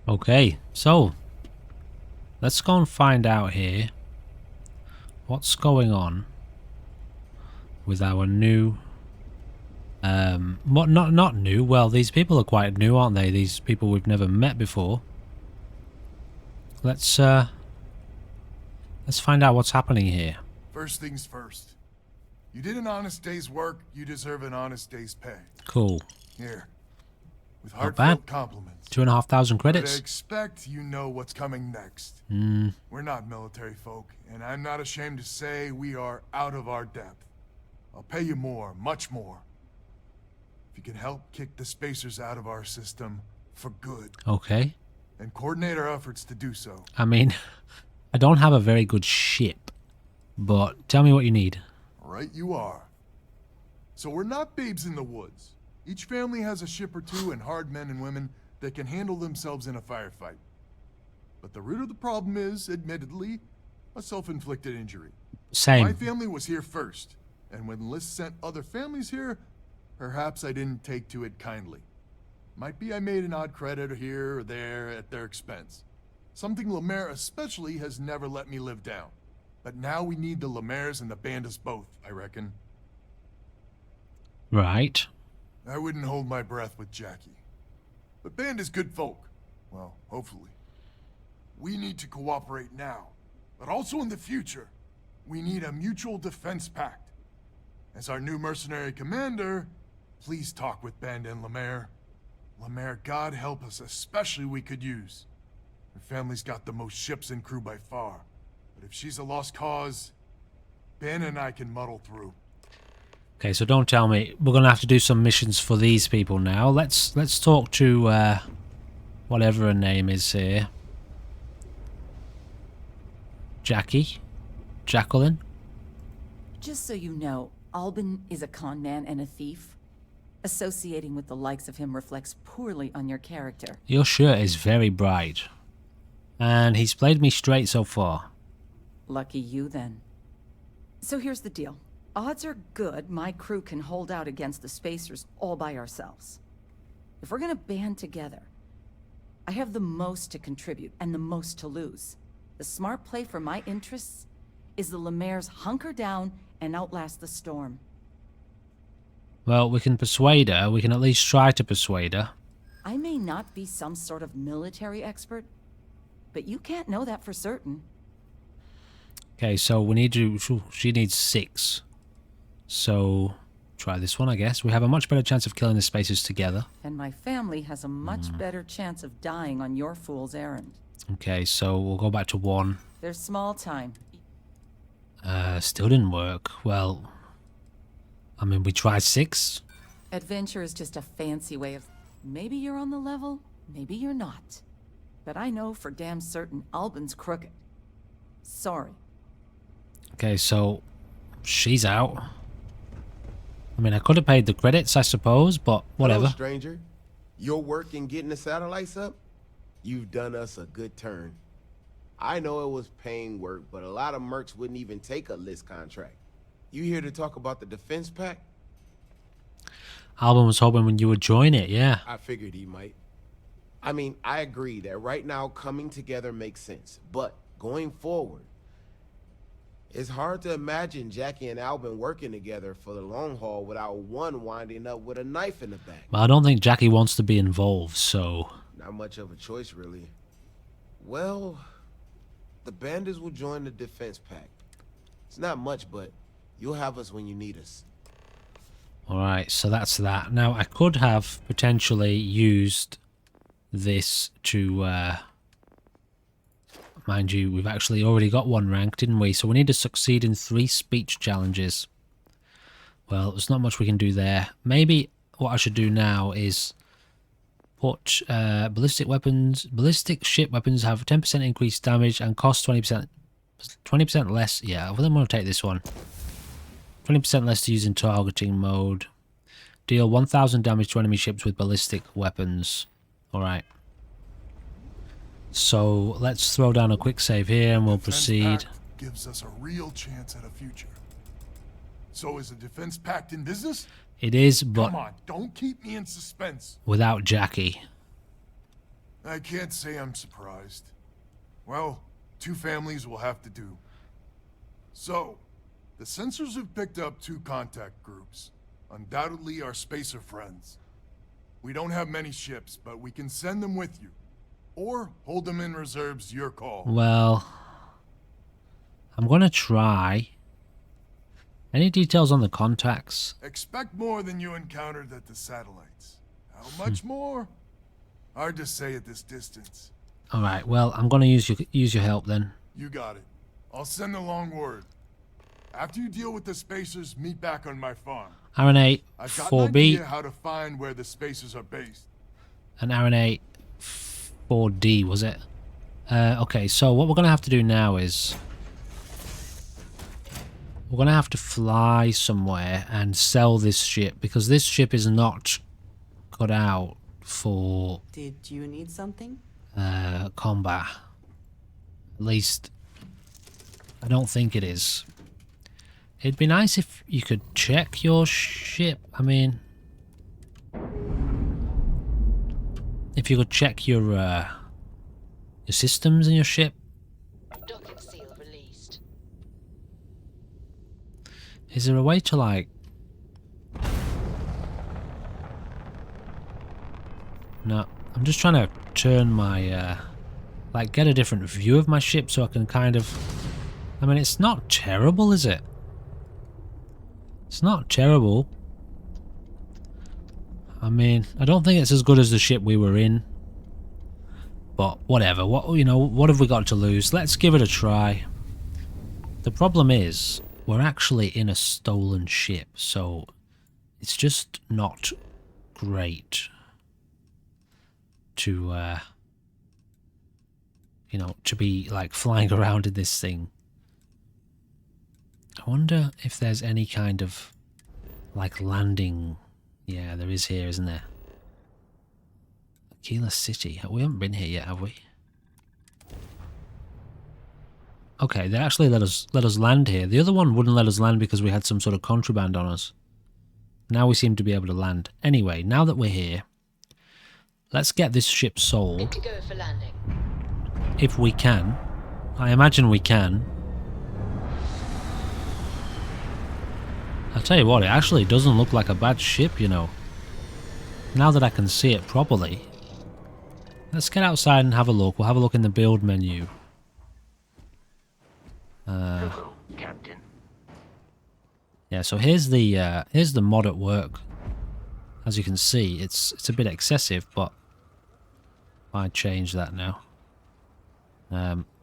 Okay, so let's go and find out here what's going on with our new not new, well, these people are quite new, aren't they? These people we've never met before. Let's find out what's happening here. First things first. You did an honest day's work, you deserve an honest day's pay. Cool. Here. With Not bad. heartfelt compliments. 2,500 But I credits. expect you know what's coming next. We're not military folk, and I'm not ashamed to say we are out of our depth. I'll pay you more, much more. If you can help kick the spacers out of our system for good. Okay. And coordinate our efforts to do so. I mean, I don't have a very good ship, but tell me what you need. Right you are. So we're not babes in the woods. Each family has a ship or two and hard men and women that can handle themselves in a firefight. But the root of the problem is, admittedly, a self-inflicted injury. Same. My family was here first, and when List sent other families here, perhaps I didn't take to it kindly. Might be I made an odd credit here or there at their expense. Something Lemaire especially has never let me live down. But now we need the Lemaires and the Bandits both, I reckon. Right. I wouldn't hold my breath with Jackie. But Band is good folk. Well, hopefully. We need to cooperate now, but also in the future. We need a mutual defense pact. As our new mercenary commander, please talk with Band and Lemaire. Lemaire, God help us, especially we could use. Her family's got the most ships and crew by far. But if she's a lost cause, Ben and I can muddle through. Okay, so don't tell me we're gonna have to do some missions for these people now. Let's talk to whatever her name is here. Jacqueline. Just so you know, Albin is a con man and a thief. Associating with the likes of him reflects poorly on your character. Your shirt is very bright, and he's played me straight so far. Lucky you, then. So here's the deal. Odds are good my crew can hold out against the Spacers all by ourselves. If we're gonna band together, I have the most to contribute and the most to lose. The smart play for my interests is the Lemaire's hunker down and outlast the storm. Well, we can persuade her. We can at least try to persuade her. I may not be some sort of military expert, but you can't know that for certain. Okay, so we need to... She needs 6. So, try this one, I guess. We have a much better chance of killing the Spacers together. And my family has a much better chance of dying on your fool's errand. Okay, so we'll go back to 1. There's small time. Still didn't work. Well, I mean, we tried 6. Adventure is just a fancy way of... Maybe you're on the level, maybe you're not. But I know for damn certain Albin's crooked. Sorry. Okay, so she's out. I mean, I could have paid the credits, I suppose, but whatever. Hello, stranger. Your work in getting the satellites up? You've done us a good turn. I know it was paying work, but a lot of mercs wouldn't even take a list contract. You here to talk about the defense pack? Albin was hoping when you would join it, yeah. I figured he might. I mean, I agree that right now coming together makes sense, but going forward, it's hard to imagine Jackie and Albin working together for the long haul without one winding up with a knife in the back. Well, I don't think Jackie wants to be involved, so... Not much of a choice, really. Well, the Bandits will join the defense pact. It's not much, but you'll have us when you need us. Alright, so that's that. Now, I could have potentially used this to... Mind you, we've actually already got 1 rank, didn't we? So we need to succeed in 3 speech challenges. Well, there's not much we can do there. Maybe what I should do now is put ballistic ship weapons have 10% increased damage and cost 20% less. Yeah, I think I'm going to take this one. 20% less to use in targeting mode. Deal 1000 damage to enemy ships with ballistic weapons. Alright. So let's throw down a quick save here and we'll proceed. Defense pact gives us a real chance at a future. So is the defense pact in business? It is, but Come on, don't keep me in suspense. without Jackie. I can't say I'm surprised. Well, 2 families will have to do. So, the sensors have picked up 2 contact groups. Undoubtedly our spacer friends. We don't have many ships, but we can send them with you. Or hold them in reserves, your call. Well, I'm gonna try. Any details on the contacts? Expect more than you encountered at the satellites. How much more? Hard to say at this distance. Alright, well, I'm gonna use your help then. You got it. I'll send along word. After you deal with the spacers, meet back on my farm. RNA I've got 4B an idea how to find where the spacers are based. and RNA 4D, was it? Okay, so what we're gonna have to do now is we're gonna have to fly somewhere and sell this ship, because this ship is not cut out for Did you need something? combat. At least, I don't think it is. It'd be nice if you could check your ship. I mean, if you could check your systems in your ship. Docking seal released. Is there a way to, like... No, I'm just trying to turn my, like, get a different view of my ship so I can kind of... I mean, it's not terrible, is it? It's not terrible. I mean, I don't think it's as good as the ship we were in. But whatever. What, you know, what have we got to lose? Let's give it a try. The problem is, we're actually in a stolen ship, so it's just not great to, you know, to be, like, flying around in this thing. I wonder if there's any kind of, like, landing. Yeah, there is here, isn't there? Aquila City. We haven't been here yet, have we? Okay, they actually let us land here. The other one wouldn't let us land because we had some sort of contraband on us. Now we seem to be able to land. Anyway, now that we're here, let's get this ship sold. Good to go for landing. If we can. I imagine we can. I'll tell you what, it actually doesn't look like a bad ship, you know. Now that I can see it properly. Let's get outside and have a look. We'll have a look in the build menu. Hello, Captain. Yeah, so here's the mod at work. As you can see, it's a bit excessive, but I change that now.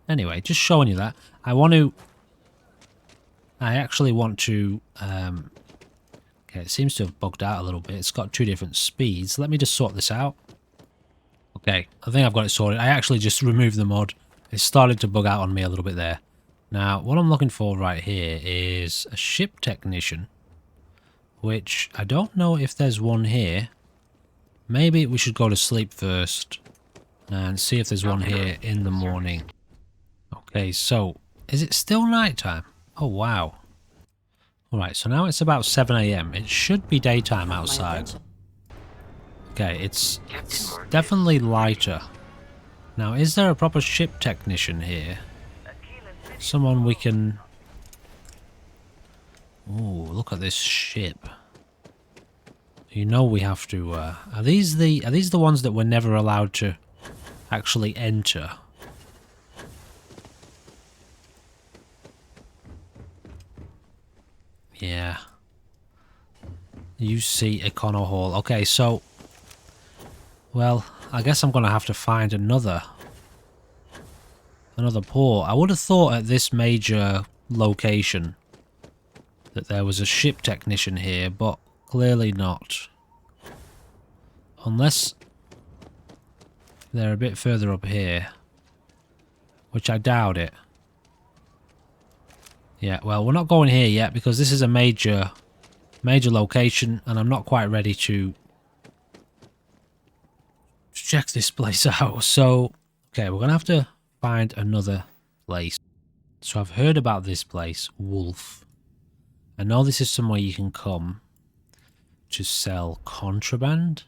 Anyway, just showing you that. I actually want to... okay, it seems to have bugged out a little bit. It's got 2 different speeds. Let me just sort this out. Okay, I think I've got it sorted. I actually just removed the mod. It started to bug out on me a little bit there. Now, what I'm looking for right here is a ship technician, which I don't know if there's one here. Maybe we should go to sleep first and see if there's one here in the morning. Okay, so is it still nighttime? Oh, wow. Alright, so now it's about 7 AM. It should be daytime outside. Okay, it's definitely lighter. Now, is there a proper ship technician here? Someone we can... Ooh, look at this ship. You know we have to... Are these the ones that we're never allowed to actually enter? Yeah. UC Econo Hall. Okay, so... Well, I guess I'm going to have to find another port. I would have thought at this major location that there was a ship technician here, but clearly not. Unless they're a bit further up here, which I doubt it. Yeah, well, we're not going here yet because this is a major location and I'm not quite ready to check this place out. So, okay, we're going to have to find another place. So I've heard about this place, Wolf. I know this is somewhere you can come to sell contraband.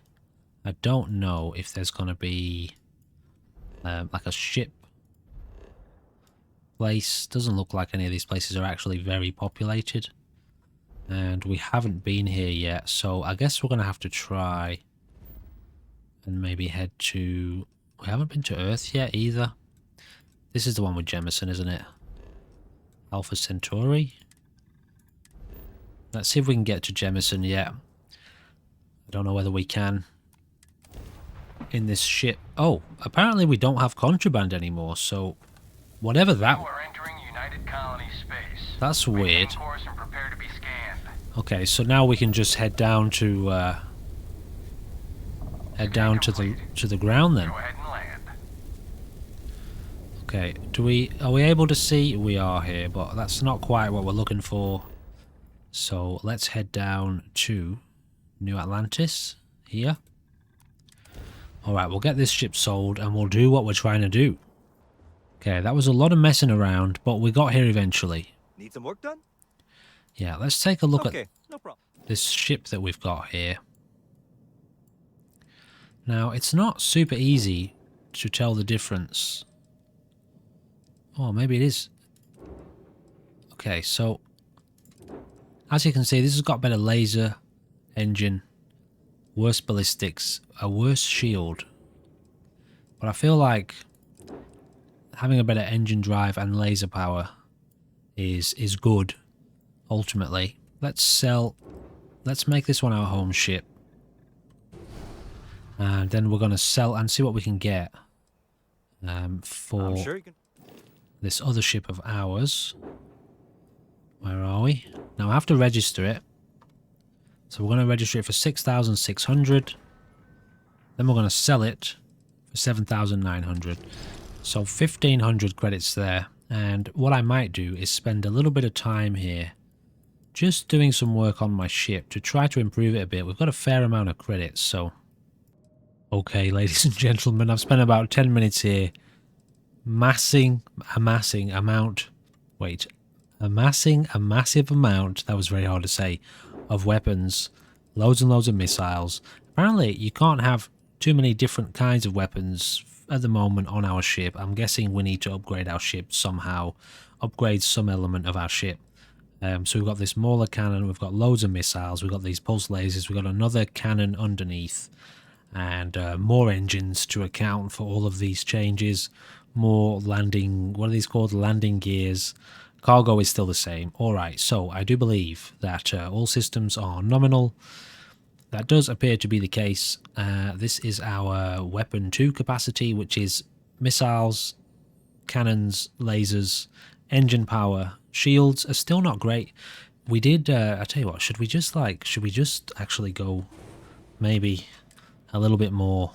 I don't know if there's going to be like a ship place. Doesn't look like any of these places are actually very populated. And we haven't been here yet, so I guess we're going to have to try and maybe head to... We haven't been to Earth yet either. This is the one with Jemison, isn't it? Alpha Centauri. Let's see if we can get to Jemison yet. I don't know whether we can in this ship. Oh, apparently we don't have contraband anymore, so whatever that... You are entering United Colony space. That's Maintain weird. course and prepare to be scanned. Okay, so now we can just head down to the ground then. Go ahead and land. Okay, are we able to see? We are here, but that's not quite what we're looking for. So let's head down to New Atlantis here. Alright, we'll get this ship sold and we'll do what we're trying to do. Okay, that was a lot of messing around, but we got here eventually. Need some work done? Yeah, let's take a look Okay, at no problem. this ship that we've got here. Now, it's not super easy to tell the difference. Oh, maybe it is. Okay, so as you can see, this has got better laser engine, worse ballistics, a worse shield. But I feel like having a better engine drive and laser power is good, ultimately. Let's make this one our home ship. And then we're going to sell and see what we can get for I'm sure you can. this other ship of ours. Where are we? Now I have to register it. So we're going to register it for 6,600. Then we're going to sell it for 7,900. So 1,500 credits there. And what I might do is spend a little bit of time here just doing some work on my ship to try to improve it a bit. We've got a fair amount of credits, so... Okay, ladies and gentlemen, I've spent about 10 minutes here amassing a massive amount, that was very hard to say, of weapons, loads and loads of missiles. Apparently, you can't have too many different kinds of weapons at the moment on our ship. I'm guessing we need to upgrade our ship somehow, upgrade some element of our ship. So we've got this Mauler cannon, we've got loads of missiles, we've got these pulse lasers, we've got another cannon underneath, and more engines to account for all of these changes, more landing, what are these called, landing gears. Cargo is still the same. Alright, so I do believe that all systems are nominal. That does appear to be the case. This is our weapon 2 capacity, which is missiles, cannons, lasers, engine power. Shields are still not great. We did, I tell you what, should we just actually go maybe a little bit more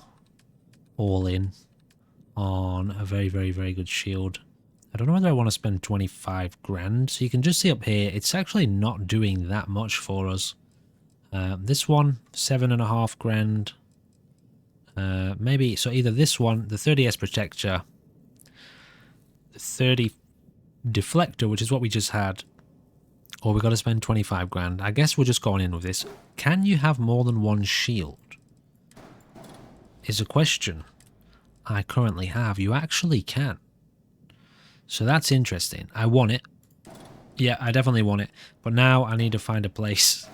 all in on a very, very, very good shield. I don't know whether I want to spend 25 grand. So you can just see up here, it's actually not doing that much for us. This one, 7.5 grand. Maybe, so either this one, the 30S Protector, the 30 Deflector, which is what we just had, or we got to spend 25 grand. I guess we're just going in with this. Can you have more than one shield? Is a question I currently have. You actually can. So that's interesting. I want it. Yeah, I definitely want it. But now I need to find a place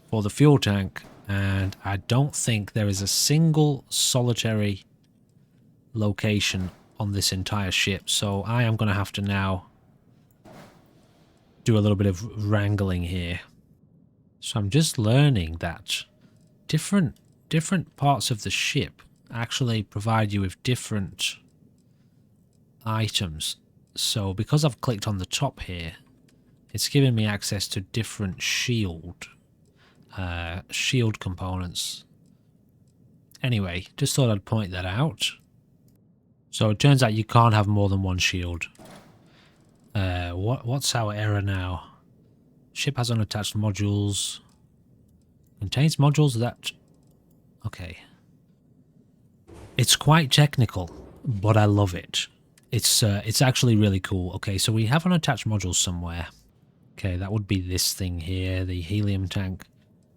for the fuel tank. And I don't think there is a single solitary location on this entire ship. So I am going to have to now do a little bit of wrangling here. So I'm just learning that different parts of the ship actually provide you with different items. So because I've clicked on the top here, it's giving me access to different shield components. Anyway, just thought I'd point that out. So it turns out you can't have more than one shield. What's our error now? Ship has unattached modules. Contains modules that... Okay. It's quite technical, but I love it. It's actually really cool. Okay, so we have unattached modules somewhere. Okay, that would be this thing here, the helium tank.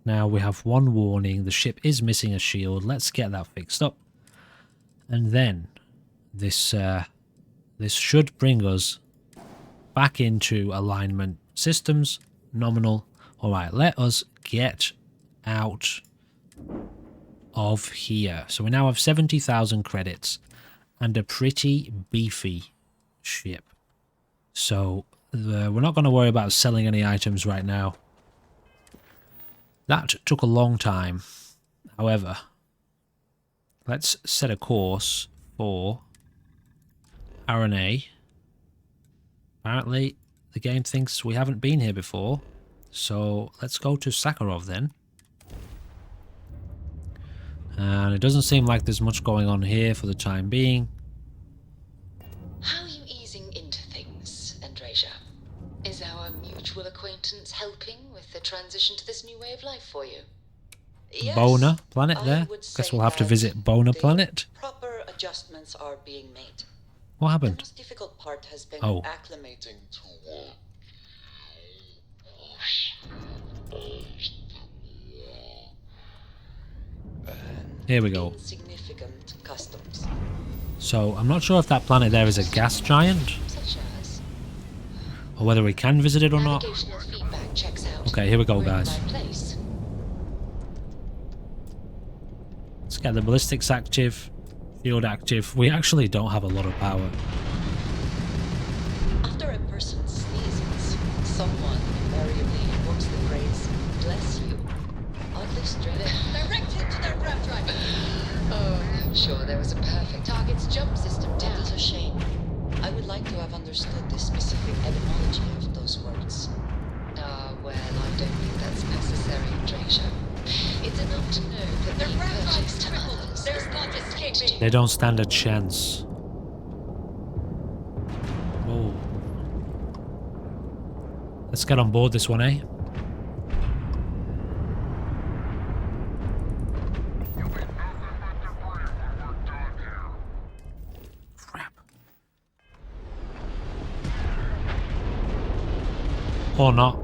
Now we have one warning. The ship is missing a shield. Let's get that fixed up. And then This this should bring us back into alignment. Systems, nominal. Alright, let us get out of here. So we now have 70,000 credits and a pretty beefy ship. So we're not going to worry about selling any items right now. That took a long time. However, let's set a course for RNA. Apparently, the game thinks we haven't been here before. So let's go to Sakharov then. And it doesn't seem like there's much going on here for the time being. How are you easing into things, Andreja? Is our mutual acquaintance helping with the transition to this new way of life for you? Yes, Bona planet I there. would Guess say we'll have to that visit Bona the planet. Proper adjustments are being made. What The happened? most difficult part has been Oh. acclimating to Here we go. insignificant customs. So I'm not sure if that planet there is a gas giant, Such as or whether we can visit it or not. navigational feedback checks out. Okay, here we go, We're in the guys. right place. Let's get the ballistics active, shield active. We actually don't have a lot of power. After a person sneezes, someone invariably invokes the phrase, "Bless you." Oddly straight. Directed to their grab driver. Oh, I'm sure there was a perfect target's jump system That down. is a shame. I would like to have understood the specific etymology of those words. Ah, well, I don't think that's necessary, Andreja. It's enough to know that the purchase to others. There's not escaping. They don't stand a chance. Oh. Let's get on board this one, eh? Crap. Or not.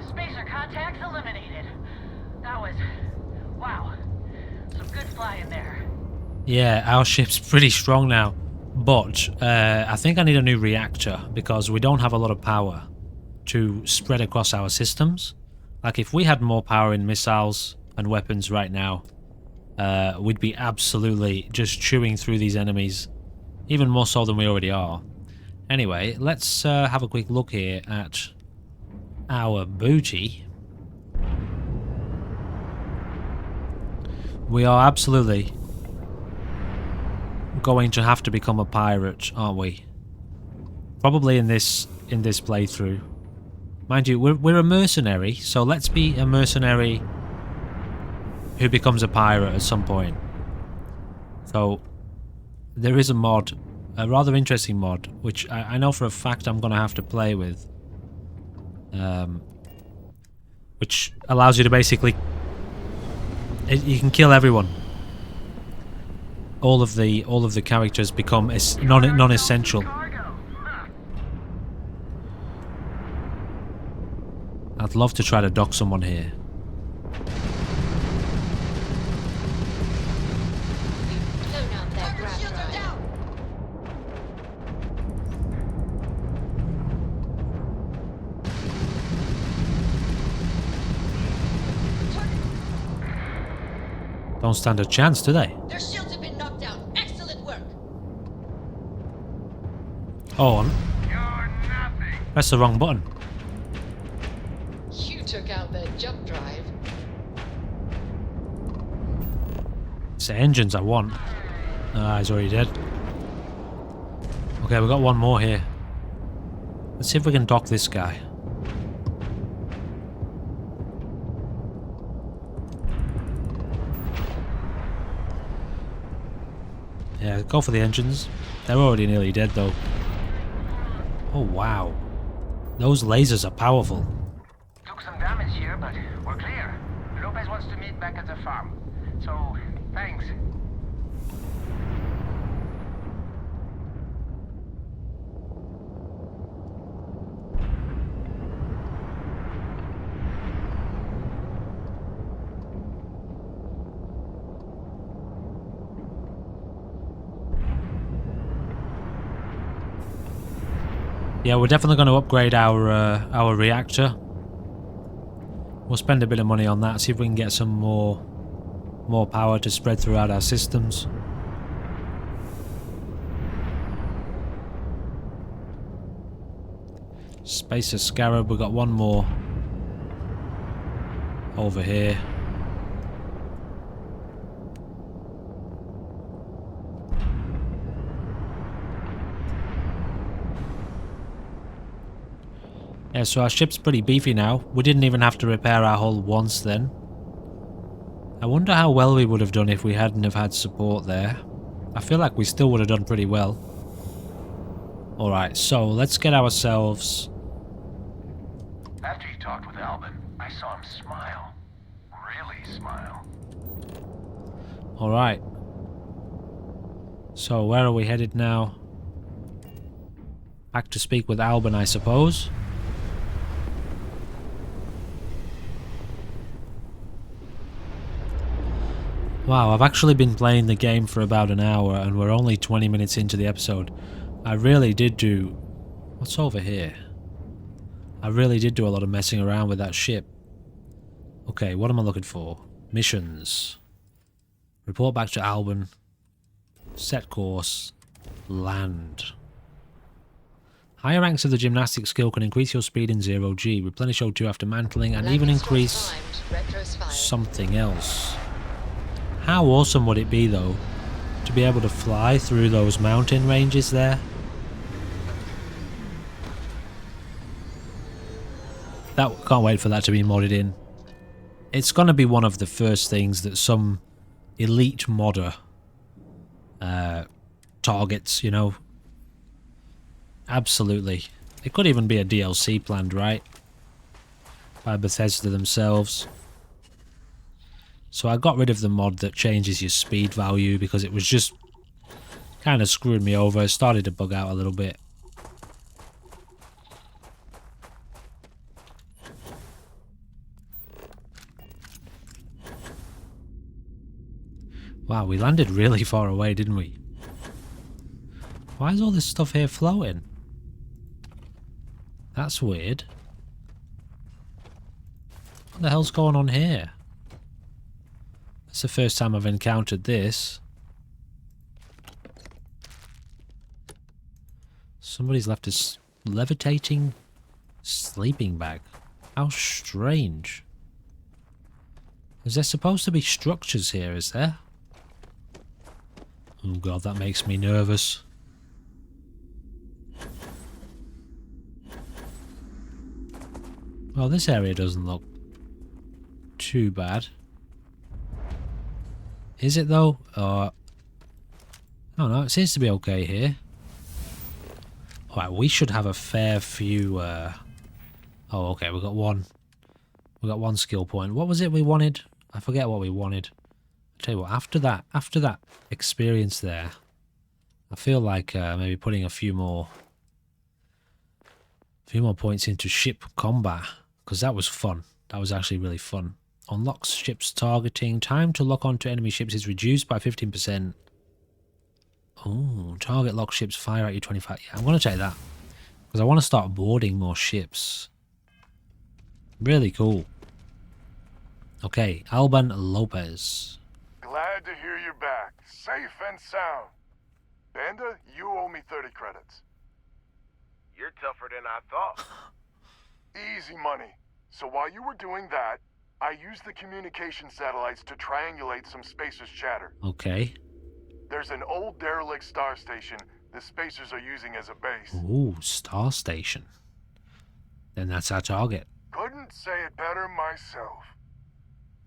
Spacer contacts eliminated. That was... wow. Some good flying there. Yeah, our ship's pretty strong now. But I think I need a new reactor because we don't have a lot of power to spread across our systems. Like if we had more power in missiles and weapons right now, we'd be absolutely just chewing through these enemies, even more so than we already are. Anyway, let's have a quick look here at our booty. We are absolutely going to have to become a pirate, aren't we? Probably in this playthrough. Mind you, we're a mercenary, so let's be a mercenary who becomes a pirate at some point. So there is a mod, a rather interesting mod, which I know for a fact I'm going to have to play with, which allows you to basically you can kill everyone. All of the characters become non-essential. I'd love to try to dock someone here. Blown out their grab drive. Don't stand a chance, do they? Their shields have been knocked down. Excellent work. Oh, You're nothing. press the wrong button. You took out their jump drive. It's the engines I want. Ah, he's already dead. Okay, we've got one more here. Let's see if we can dock this guy. Yeah, go for the engines. They're already nearly dead though. Oh wow. Those lasers are powerful. Took some damage here, but we're clear. Lopez wants to meet back at the farm. So, thanks. Yeah, we're definitely going to upgrade our reactor. We'll spend a bit of money on that, see if we can get some more power to spread throughout our systems. Spacer Scarab, we've got one more over here. Yeah, so our ship's pretty beefy now. We didn't even have to repair our hull once then. I wonder how well we would have done if we hadn't have had support there. I feel like we still would have done pretty well. Alright, so let's get ourselves... After you talked with Albin, I saw him smile. Really smile. Alright. So where are we headed now? Back to speak with Albin, I suppose. Wow, I've actually been playing the game for about an hour and we're only 20 minutes into the episode. I really did do... What's over here? I really did do a lot of messing around with that ship. Okay, what am I looking for? Missions. Report back to Albin. Set course. Land. Higher ranks of the gymnastic skill can increase your speed in 0G, replenish O2 after mantling, and even increase something else. How awesome would it be, though, to be able to fly through those mountain ranges there? Can't wait for that to be modded in. It's going to be one of the first things that some elite modder targets, you know. Absolutely. It could even be a DLC planned, right? By Bethesda themselves. So I got rid of the mod that changes your speed value because it was just kind of screwing me over. It started to bug out a little bit. Wow, we landed really far away, didn't we? Why is all this stuff here floating? That's weird. What the hell's going on here? It's the first time I've encountered this. Somebody's left a levitating sleeping bag. How strange. Is there supposed to be structures here, is there? Oh god, that makes me nervous. Well, this area doesn't look too bad. Is it though? I don't know, it seems to be okay here. Alright, we should have a fair few... Oh, okay, we got one skill point. What was it we wanted? I forget what we wanted. I'll tell you what, after that experience there, I feel like maybe putting a few more points into ship combat, because that was fun. That was actually really fun. Unlocks ships targeting. Time to lock onto enemy ships is reduced by 15%. Oh, target lock ships fire at you 25. Yeah, I'm going to take that, because I want to start boarding more ships. Really cool. Okay, Alban Lopez. Glad to hear you're back, safe and sound. Banda, you owe me 30 credits. You're tougher than I thought. Easy money. So while you were doing that, I used the communication satellites to triangulate some Spacers chatter. Okay. There's an old derelict star station the Spacers are using as a base. Ooh, star station. Then that's our target. Couldn't say it better myself.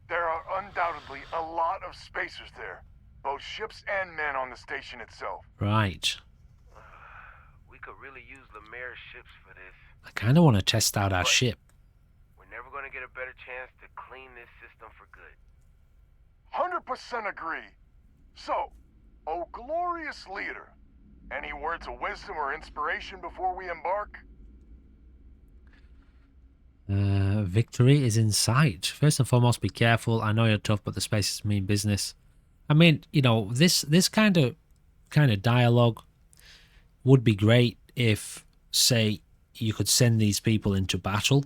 There are undoubtedly a lot of Spacers there, both ships and men on the station itself. Right. We could really use Lemaire's ships for this. I kind of want to test out our ship. We're never going to get a better chance to clean this system for good. 100% agree. So, oh glorious leader, any words of wisdom or inspiration before we embark? Victory is in sight. First and foremost, be careful. I know you're tough, but the Spacers mean business. I mean, you know, this kind of dialogue would be great if say you could send these people into battle,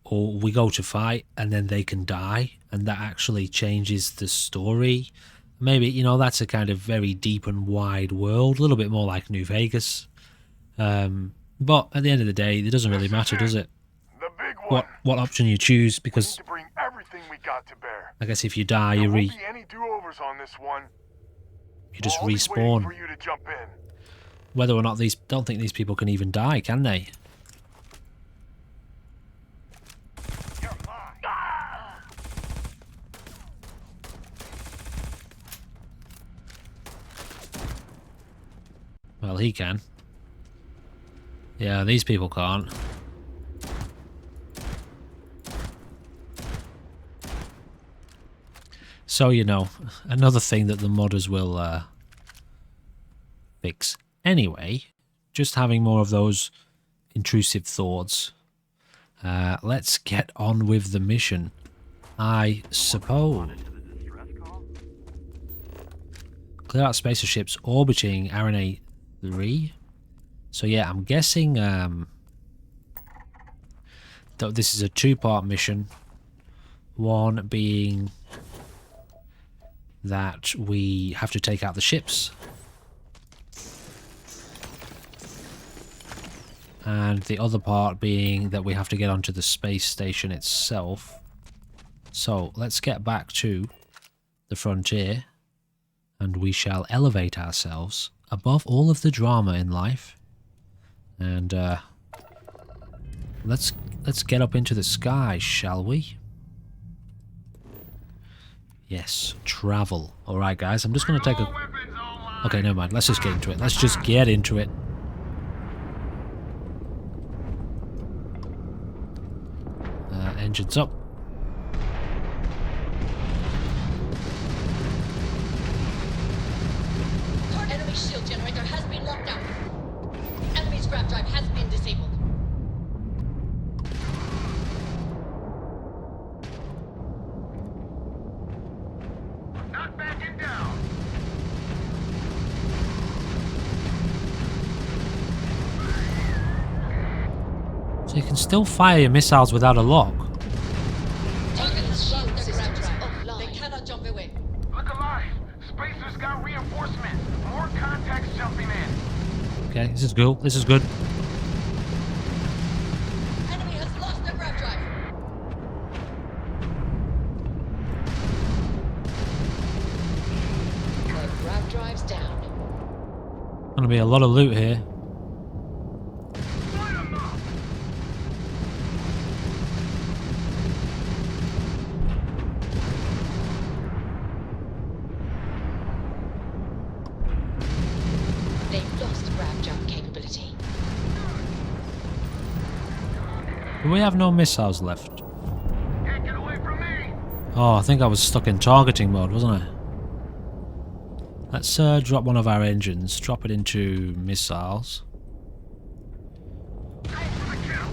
or we go to fight and then they can die, and that actually changes the story. Maybe, you know, that's a kind of very deep and wide world, a little bit more like New Vegas. But at the end of the day, it doesn't really matter, does it? The big one. What option you choose, We need because to bring everything we got to bear. I guess if you die, There you won't be any do-overs on this one. just I'll be waiting respawn. for you to jump in. Whether or not these, don't think these people can even die, can they? You're mine. Well, he can. Yeah, these people can't. So, you know, another thing that the modders will fix. Anyway, just having more of those intrusive thoughts. Let's get on with the mission, I suppose. Clear out spacer ships orbiting RNA 3. So yeah, I'm guessing that this is a two-part mission. One being that we have to take out the ships, and the other part being that we have to get onto the space station itself. So let's get back to the frontier, and we shall elevate ourselves above all of the drama in life, and let's get up into the sky, shall we? Yes, travel. Alright guys, I'm just going to take a... Okay, never mind. Let's just get into it. Let's just get into it. Engines up. Enemy shield generator has been locked down. Enemy scrap drive has been disabled. Not backing down. So you can still fire your missiles without a lock. Target has locked the scrap drive offline. They cannot jump away. Look alive. Spacers got reinforcements. More contacts jumping in. Okay, this is good. This is good. Enemy has lost the grab drive. The grab drive's down. Gonna be a lot of loot here. They've lost grab jump capability. Do we have no missiles left? Can't get away from me. Oh, I think I was stuck in targeting mode, wasn't I? Let's drop one of our engines, drop it into missiles. Go for the kill.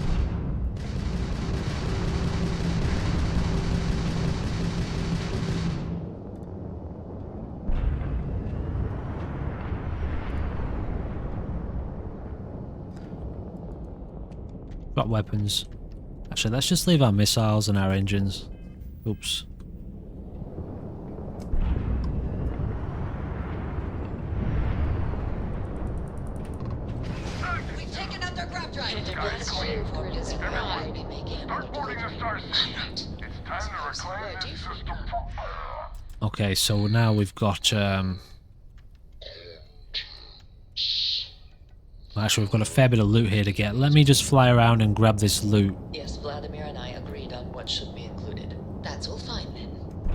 Drop weapons. Actually, let's just leave our missiles and our engines. Oops. We've taken out their grab drive. Guys, Shield grid is Everyone, fried. Making start boarding the Starseed. It's time to reclaim this system for... Okay, so now we've got actually, we've got a fair bit of loot here to get. Let me just fly around and grab this loot. Yes, Vladimir and I agreed on what should be included. That's all fine then.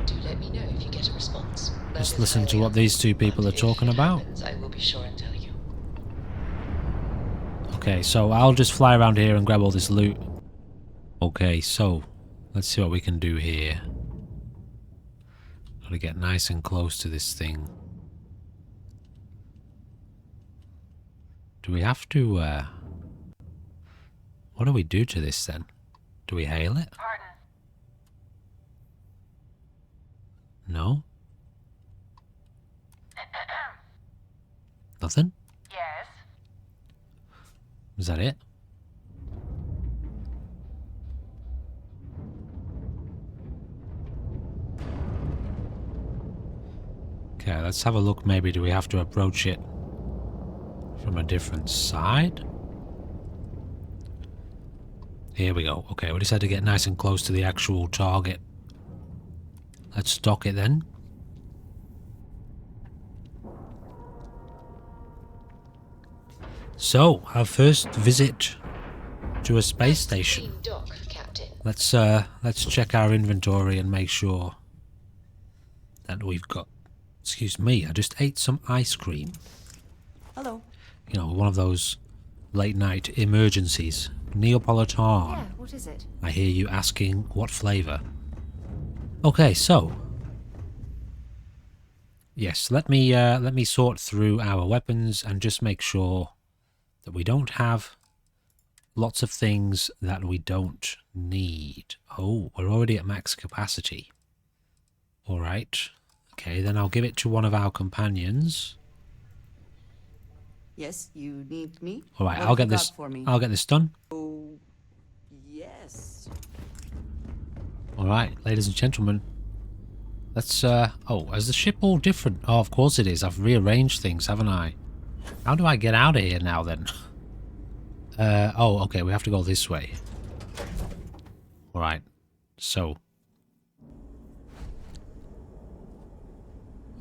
Do let me know if you get a response. That Just is listen to highly what these two people are unlikely. talking If it about. happens, I will be sure and tell you. Okay, so I'll just fly around here and grab all this loot. Okay, so let's see what we can do here. Gotta get nice and close to this thing. Do we have to, what do we do to this then? Do we hail it? Pardon. No? Nothing? Yes. Is that it? Okay, let's have a look. Maybe do we have to approach it from a different side? Here we go. Okay, we just had to get nice and close to the actual target. Let's dock it then. So, our first visit to a space station. Dock, Captain. Let's check our inventory and make sure that we've got... Excuse me, I just ate some ice cream. Hello. You know, one of those late night emergencies. Neapolitan. Yeah, what is it? I hear you asking what flavour. Okay, so yes, let me sort through our weapons and just make sure that we don't have lots of things that we don't need. Oh, we're already at max capacity. All right. Okay, then I'll give it to one of our companions. Yes, you need me? All right, What I'll have get you this. got for me? I'll get this done. Oh, yes. All right, ladies and gentlemen. Let's oh, is the ship all different? Oh, of course it is. I've rearranged things, haven't I? How do I get out of here now then? Oh, okay, we have to go this way. All right. So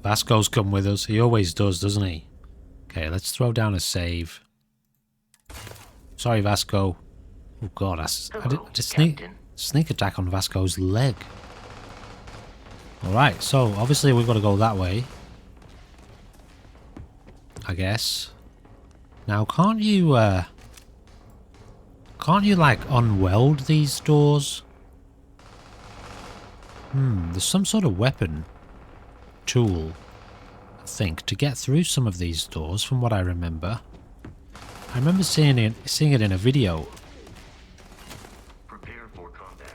Vasco's come with us. He always does, doesn't he? Okay, let's throw down a save. Sorry, Vasco. Oh god, I did just sneak attack on Vasco's leg. Alright, so obviously we've got to go that way. I guess. Now, can't you like unweld these doors? There's some sort of weapon tool, I think, to get through some of these doors from what I remember. I remember seeing it in a video. Prepare for combat.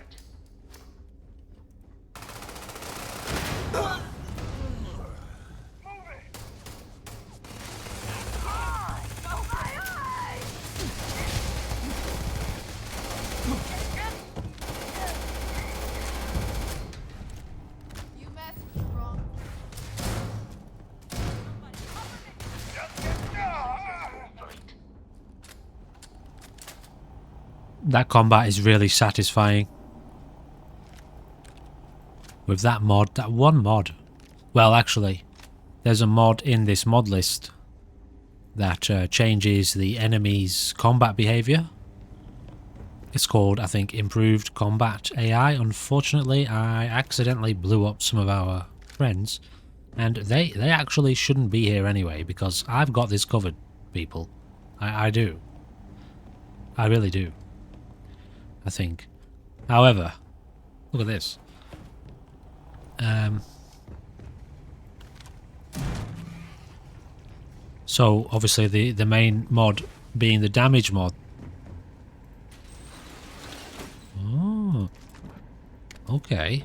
That combat is really satisfying. With that mod, that one mod. Well, actually, there's a mod in this mod list that changes the enemy's combat behavior. It's called, I think, Improved Combat AI. Unfortunately, I accidentally blew up some of our friends, and they actually shouldn't be here anyway, because I've got this covered, people. I do. I really do. I think. However, look at this. So obviously the main mod being the damage mod. Oh, okay.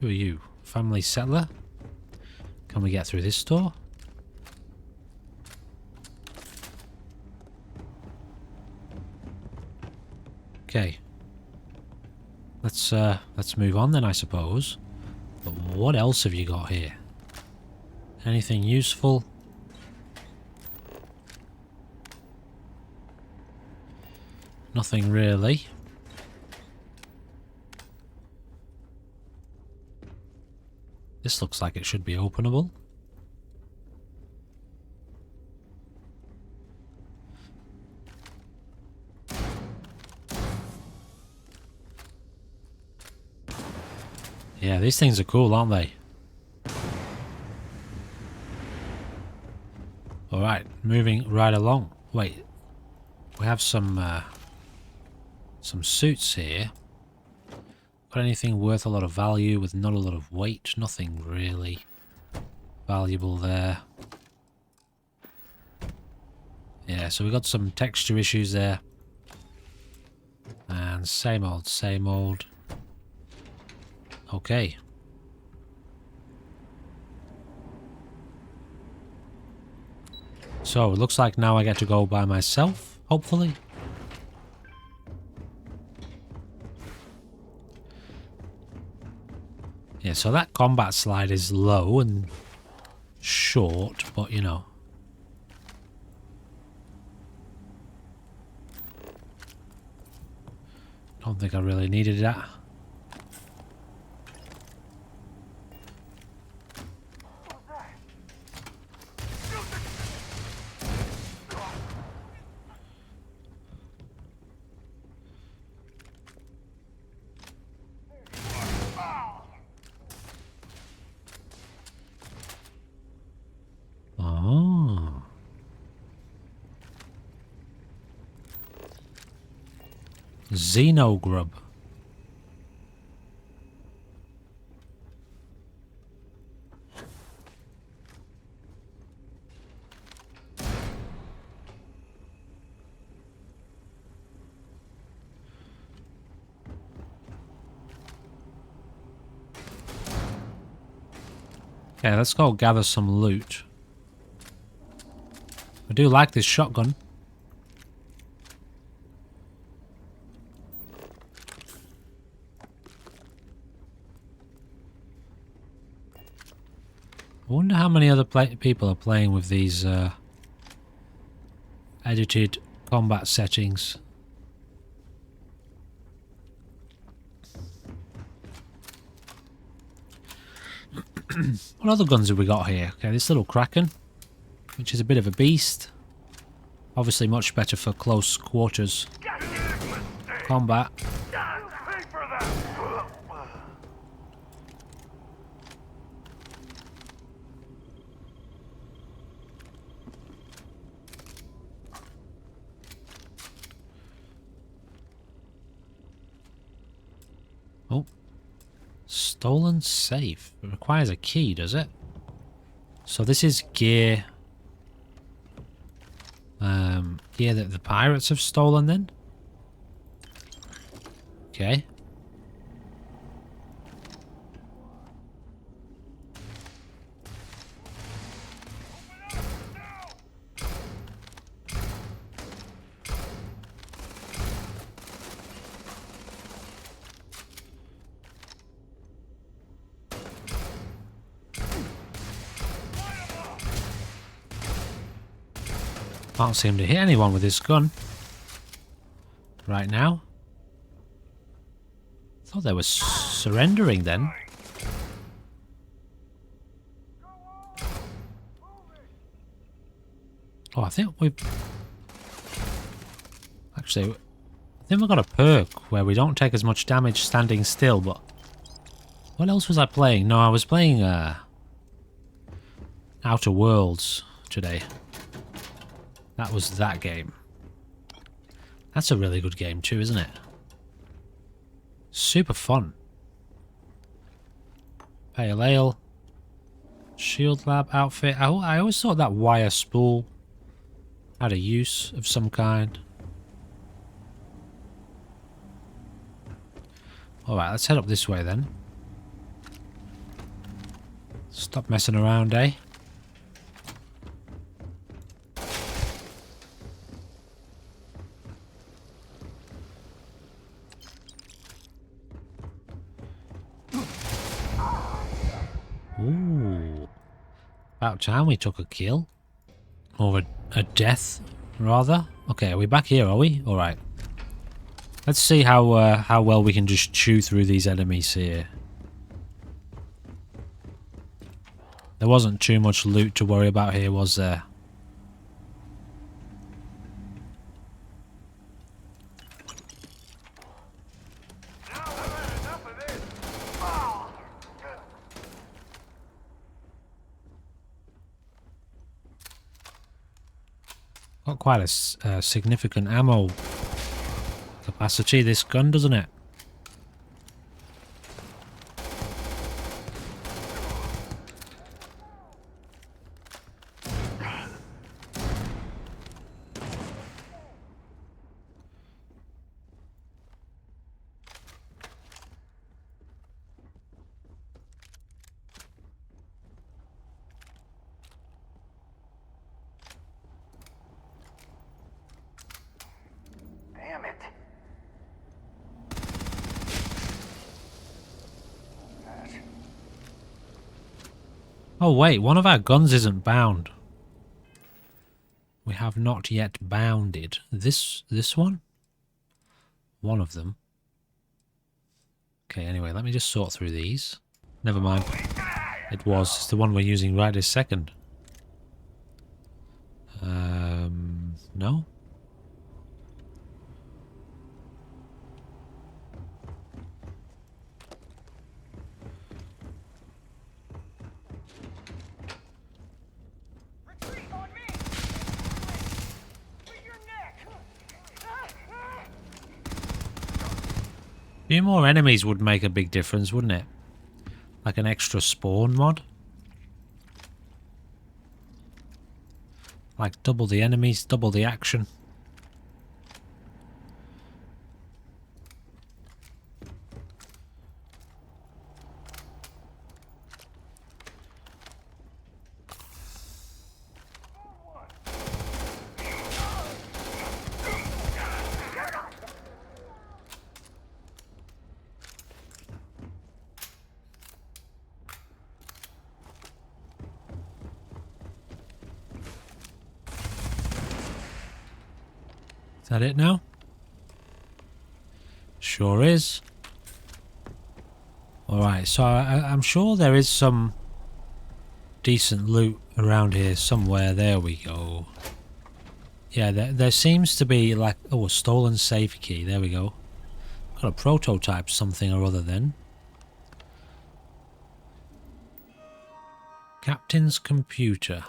Who are you? Family settler? Can we get through this door? Okay. Let's move on then, I suppose. But what else have you got here? Anything useful? Nothing really. This looks like it should be openable. Yeah, these things are cool, aren't they? Alright, moving right along. Wait, we have some suits here. Got anything worth a lot of value with not a lot of weight? Nothing really valuable there. Yeah, so we got some texture issues there. And same old, same old. Okay. So it looks like now I get to go by myself, hopefully. Yeah, so that combat slide is low and short, but you know. Don't think I really needed that. Oh. Xenogrub. Okay, let's go gather some loot. I do like this shotgun. I wonder how many other people are playing with these edited combat settings. What other guns have we got here? Okay, this little Kraken, which is a bit of a beast. Obviously much better for close quarters combat. Oh. Stolen safe. It requires a key, does it? So this is gear. Gear that the pirates have stolen then? Okay. Can't seem to hit anyone with this gun right now. Thought they were surrendering then. Oh, I think we've... Actually, I think we've got a perk where we don't take as much damage standing still, but... What else was I playing? No, I was playing Outer Worlds today. That was that game. That's a really good game too, isn't it? Super fun. Pale Ale. Shield Lab outfit. I always thought that wire spool had a use of some kind. Alright, let's head up this way then. Stop messing around, eh? Ooh. About time we took a kill. Or a death, rather. Okay, are we back here, are we? Alright. Let's see how well we can just chew through these enemies here. There wasn't too much loot to worry about here, was there? Got quite a significant ammo capacity, this gun, doesn't it? Oh wait, one of our guns isn't bound. We have not yet bounded. This one? One of them. Okay, anyway, let me just sort through these. Never mind. It's the one we're using right this second. No? A few more enemies would make a big difference, wouldn't it? Like an extra spawn mod? Like double the enemies, double the action. Is that it now? Sure is. Alright, so I'm sure there is some decent loot around here somewhere. There we go. Yeah, there seems to be like... Oh, a stolen safe key. There we go. Got a prototype something or other then. Captain's computer.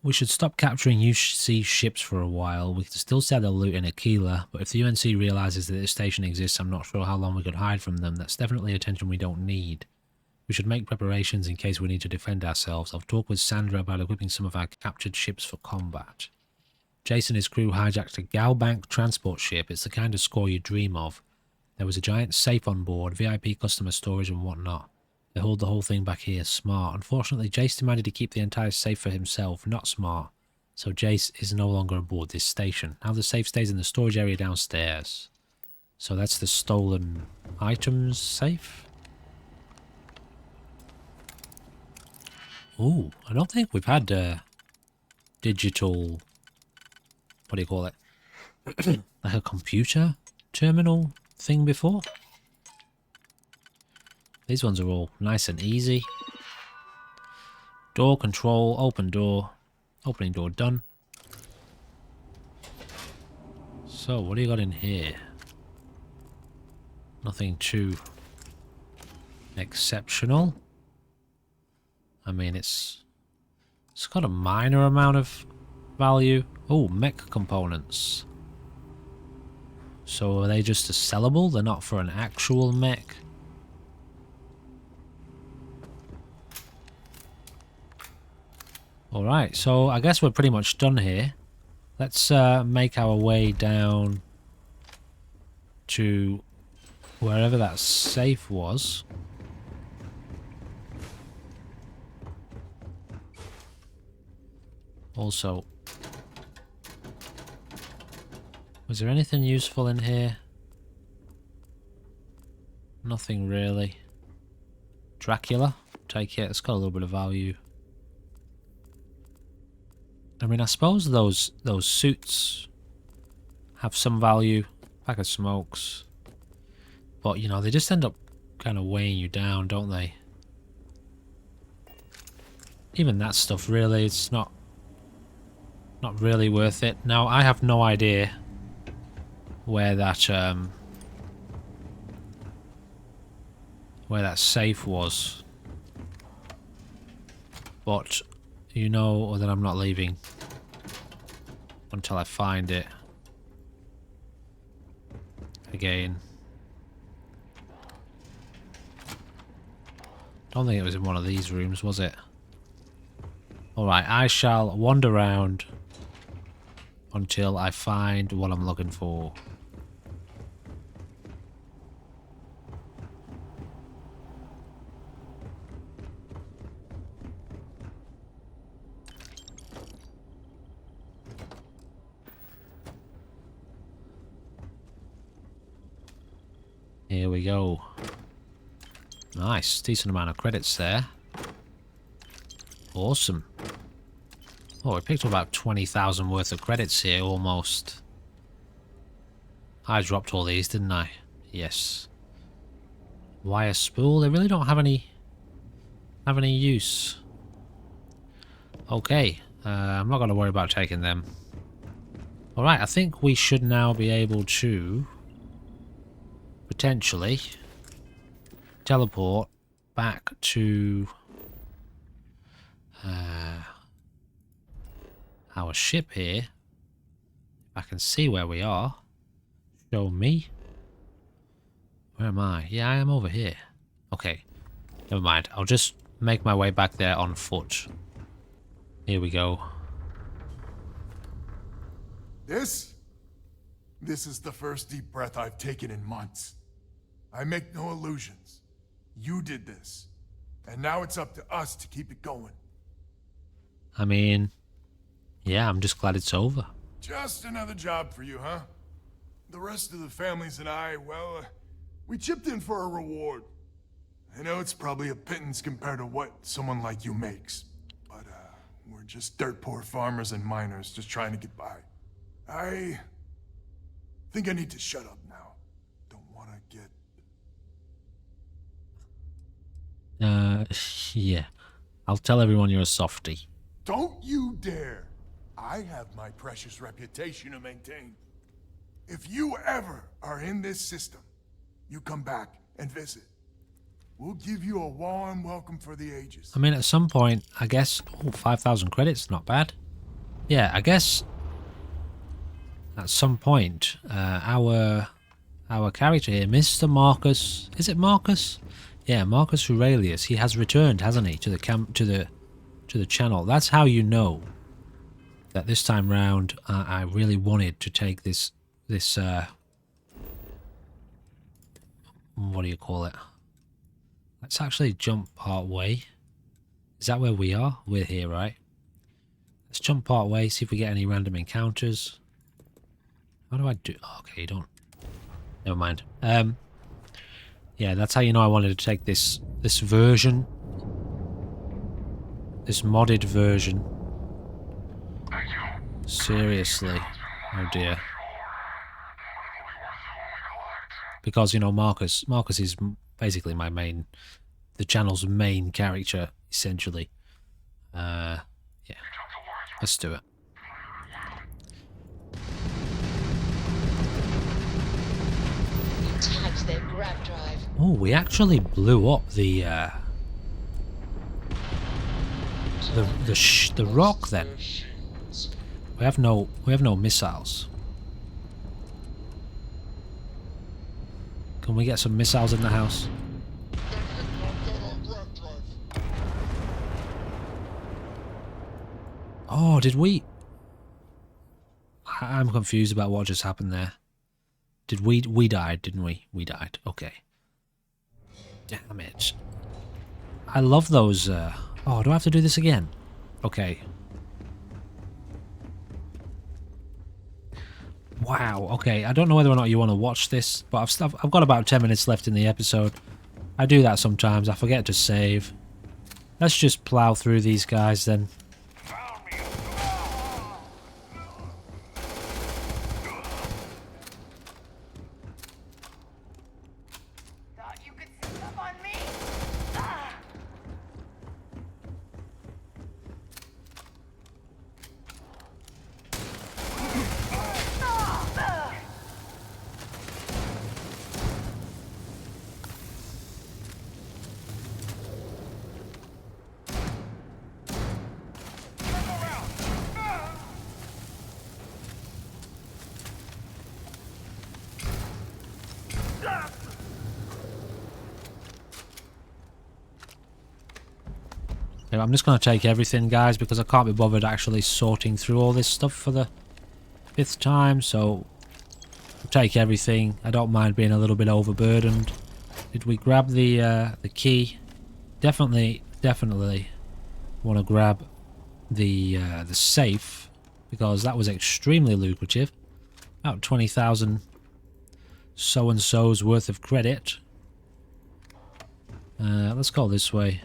We should stop capturing UC ships for a while. We can still sell the loot in Aquila, but if the UNC realizes that this station exists, I'm not sure how long we could hide from them. That's definitely attention we don't need. We should make preparations in case we need to defend ourselves. I've talked with Sandra about equipping some of our captured ships for combat. Jason and his crew hijacked a Galbank transport ship. It's the kind of score you dream of. There was a giant safe on board, VIP customer storage and whatnot. They hold the whole thing back here. Smart. Unfortunately, Jace demanded to keep the entire safe for himself. Not smart. So Jace is no longer aboard this station. Now the safe stays in the storage area downstairs. So that's the stolen items safe? Ooh, I don't think we've had digital... What do you call it? Like a computer terminal thing before? These ones are all nice and easy. Door control, open door. Opening door done. So, what do you got in here? Nothing too exceptional. I mean, it's got a minor amount of value. Oh, mech components. So are they just a sellable? They're not for an actual mech? Alright, so I guess we're pretty much done here. Let's make our way down to wherever that safe was. Also, was there anything useful in here? Nothing really. Dracula, take it, it's got a little bit of value. I mean, I suppose those suits have some value. Pack of smokes. But, you know, they just end up kind of weighing you down, don't they? Even that stuff, really, it's not really worth it. Now, I have no idea where that safe was. But... you know that I'm not leaving until I find it. Again. Don't think it was in one of these rooms, was it? Alright, I shall wander around until I find what I'm looking for. Here we go. Nice, decent amount of credits there. Awesome. Oh, we picked up about 20,000 worth of credits here, almost. I dropped all these, didn't I? Yes. Wire spool. They really don't have any use. Okay. I'm not going to worry about taking them. Alright, I think we should now be able to potentially teleport back to our ship here. I can see where we are. Show me. Where am I? Yeah, I am over here. Okay. Never mind. I'll just make my way back there on foot. Here we go. This is the first deep breath I've taken in months. I make no illusions. You did this. And now it's up to us to keep it going. I mean, yeah, I'm just glad it's over. Just another job for you, huh? The rest of the families and I, well, we chipped in for a reward. I know it's probably a pittance compared to what someone like you makes. But, we're just dirt poor farmers and miners just trying to get by. I think I need to shut up now. Don't want to get... Yeah. I'll tell everyone you're a softie. Don't you dare! I have my precious reputation to maintain. If you ever are in this system, you come back and visit. We'll give you a warm welcome for the ages. I mean, at some point, I guess... Oh, 5,000 credits, not bad. Yeah, I guess... At some point, our character here, Mr. Marcus... Is it Marcus? Yeah, Marcus Aurelius. He has returned, hasn't he, to the channel. That's how you know that this time round I really wanted to take this what do you call it? Let's actually jump part way. Is that where we are? We're here, right? Let's jump part way, see if we get any random encounters. How do I do? Oh, okay, you don't. Never mind. Yeah, that's how you know I wanted to take this version. This modded version. Seriously. Oh dear. Because, you know, Marcus is basically my the channel's main character, essentially. Yeah. Let's do it. You tagged their grab drive. Oh, we actually blew up the rock then. We have no missiles. Can we get some missiles in the house? Oh, did we? I'm confused about what just happened there. Did we died, didn't we? We died. Okay. Damn it. I love those oh, do I have to do this again? Okay. Wow, okay. I don't know whether or not you want to watch this, but I've got about 10 minutes left in the episode. I do that sometimes. I forget to save. Let's just plow through these guys then. Thought you could sneak up on me? Okay, I'm just going to take everything, guys, because I can't be bothered actually sorting through all this stuff for the 5th time, so I'll take everything. I don't mind being a little bit overburdened. Did we grab the key? Definitely want to grab the safe, because that was extremely lucrative. About 20,000 so-and-so's worth of credit. Let's go this way.